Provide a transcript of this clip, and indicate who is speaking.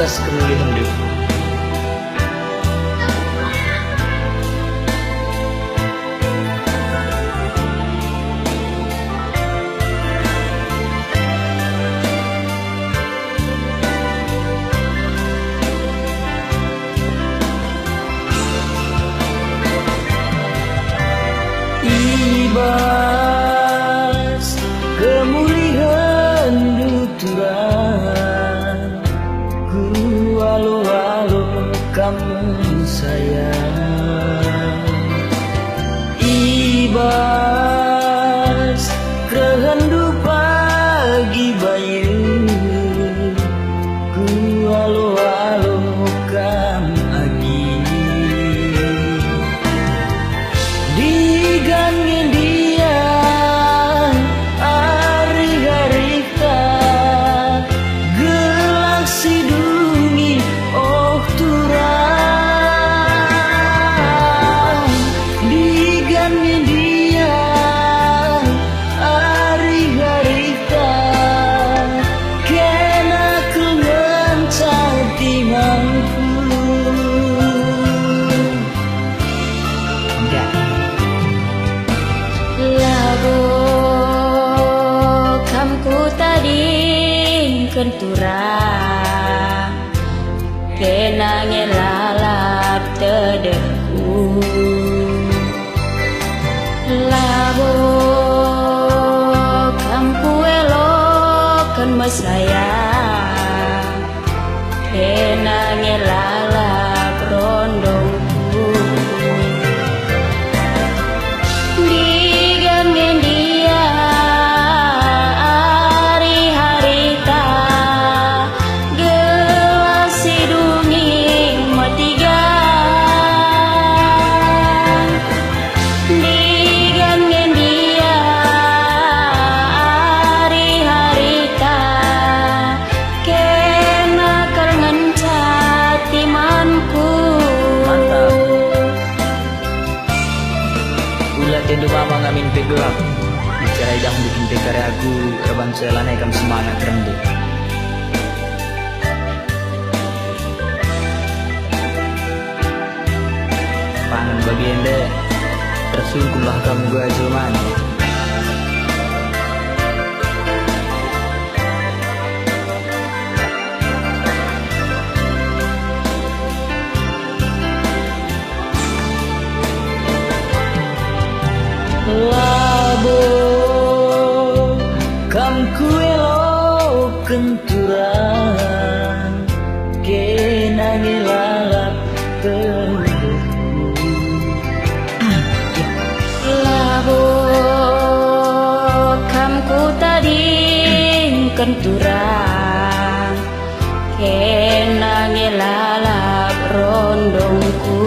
Speaker 1: atas kemuliaan hidup. Ibas kemuliaan tuturan, ku walau kamu sayang. Ibas kehendak pagi bayu, ku walau kamu agi. Digangin dia hari-hari tak gelak sidungi oh turang. Digangin dia hari-hari tak kena kemencati mampu.
Speaker 2: Kentura kenange lalap tedeku labo kampu elokan mesaya kenange lalap rondongku digangin dia
Speaker 1: Tentu mama ngamin pegelap bicara idang bikin pekare aku reban selana ikam semangat rendah. Pangan bagi ende tersungkulah kamu gua jelmani. Labo kam kuelo kenturan kenangi lalap teduhku.
Speaker 2: Labo kam ku tadi kenturan kenangi lalap rondongku.